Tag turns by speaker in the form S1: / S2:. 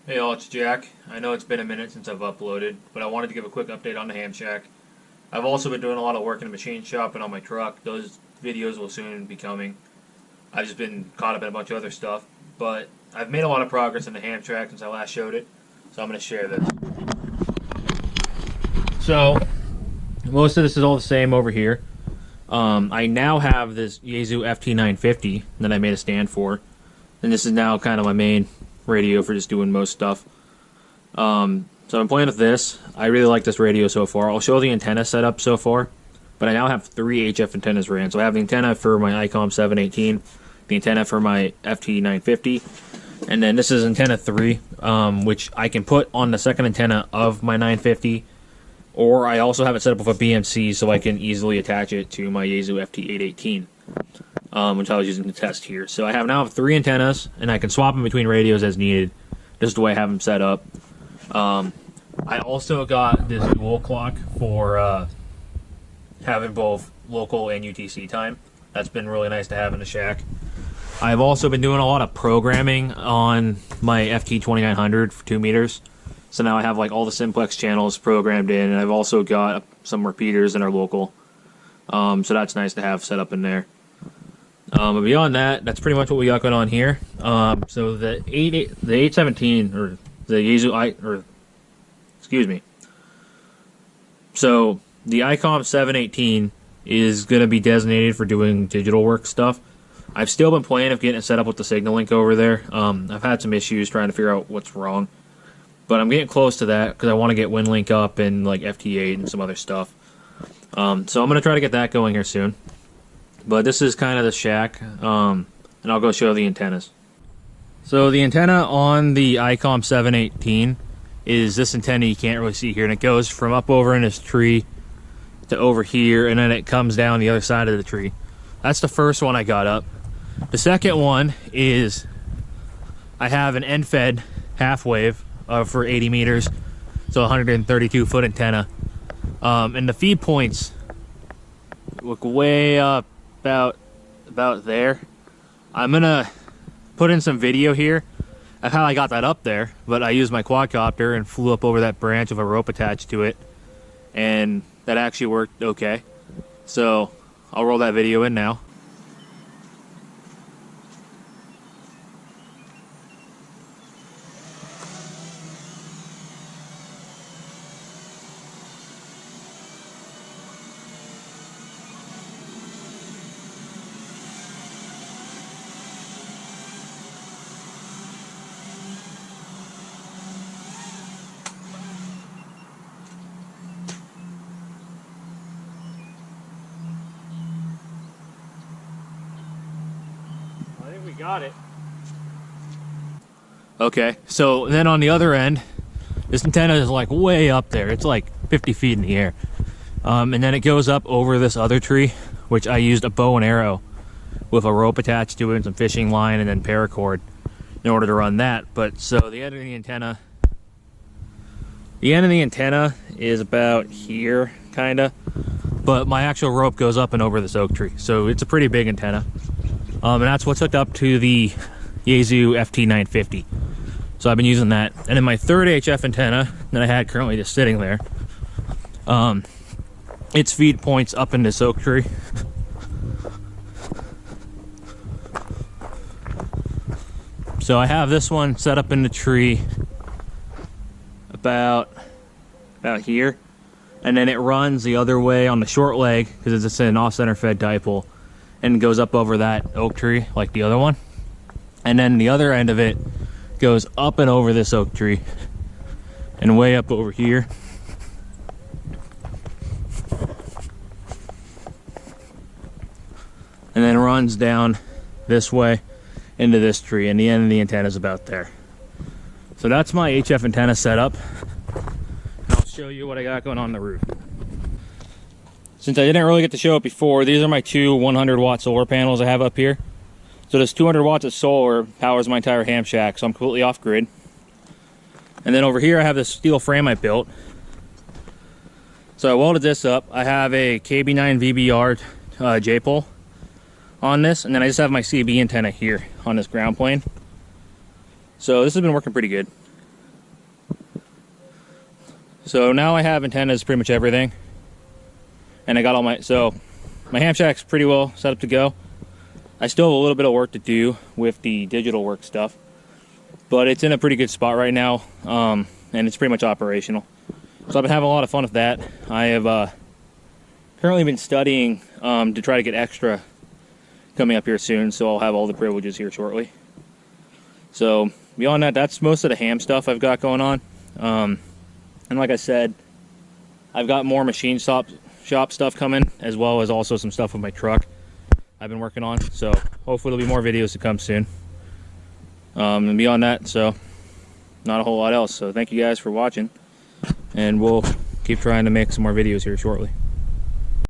S1: Hey all, it's Jack. I know it's been a minute since I've uploaded, but I wanted to give a quick update on the ham shack. I've also been doing a lot of work in the machine shop and on my truck. Those videos will soon be coming. I've just been caught up in a bunch of other stuff, but I've made a lot of progress in the ham shack since I last showed it, so I'm going to share this. So, most of this is all the same over here. I now have this Yaesu FT950 that I made a stand for, and this is now kind of my main radio for just doing most stuff. So I'm playing with this. I really like this radio so far. I'll show the antenna setup so far, but I now have 3 HF antennas ran. So I have the antenna for my ICOM 718, the antenna for my FT950, and then this is antenna 3, which I can put on the second antenna of my 950, or I also have it set up with a BMC so I can easily attach it to my Yaesu FT818. Which I was using to test here. So I now have 3 antennas, and I can swap them between radios as needed. This is the way I have them set up. I also got this dual clock for having both local and UTC time. That's been really nice to have in the shack. I've also been doing a lot of programming on my FT2900 for 2 meters. So now I have like all the simplex channels programmed in, and I've also got some repeaters that are local. So that's nice to have set up in there. But beyond that, that's pretty much what we got going on here. So the 817 or the Yaesu So the ICOM 718 is going to be designated for doing digital work stuff. I've still been playing of getting it set up with the signal link over there. I've had some issues trying to figure out what's wrong, but I'm getting close to that because I want to get WinLink up and like FT8 and some other stuff. So I'm going to try to get that going here soon. But this is kind of the shack, and I'll go show the antennas. So the antenna on the ICOM 718 is this antenna you can't really see here, and it goes from up over in this tree to over here, and then it comes down the other side of the tree. That's the first one I got up. The second one is I have an end-fed half wave for 80 meters, so 132-foot antenna, and the feed points look way up about there. I'm gonna put in some video here of how I got that up there, but I used my quadcopter and flew up over that branch with a rope attached to it, and that actually worked okay. So I'll roll that video in now. Got it. Okay, so then on the other end, this antenna is like way up there. It's like 50 feet in the air. And then it goes up over this other tree, which I used a bow and arrow with a rope attached to it and some fishing line and then paracord in order to run that. But so the end of the antenna is about here, kinda. But my actual rope goes up and over this oak tree. So it's a pretty big antenna. And that's what's hooked up to the Yaesu FT950. So I've been using that. And then my third HF antenna that I had currently just sitting there, its feed points up in this oak tree. So I have this one set up in the tree about here. And then it runs the other way on the short leg because it's an off-center fed dipole, and goes up over that oak tree like the other one. And then the other end of it goes up and over this oak tree and way up over here. And then runs down this way into this tree, and the end of the antenna is about there. So that's my HF antenna setup. I'll show you what I got going on the roof. Since I didn't really get to show it before, these are my 2 100-watt solar panels I have up here. So this 200 watts of solar powers my entire ham shack, so I'm completely off-grid. And then over here I have this steel frame I built. So I welded this up. I have a KB9 VBR J-pole on this, and then I just have my CB antenna here on this ground plane. So this has been working pretty good. So now I have antennas pretty much everything, and I got all my ham shack's pretty well set up to go. I still have a little bit of work to do with the digital work stuff, but it's in a pretty good spot right now, and it's pretty much operational. So I've been having a lot of fun with that. I have currently been studying to try to get extra coming up here soon, so I'll have all the privileges here shortly. So beyond that, that's most of the ham stuff I've got going on. And like I said, I've got more machine shop stuff coming, as well as also some stuff with my truck I've been working on. So hopefully there'll be more videos to come soon. And beyond that, so not a whole lot else. So thank you guys for watching, and we'll keep trying to make some more videos here shortly.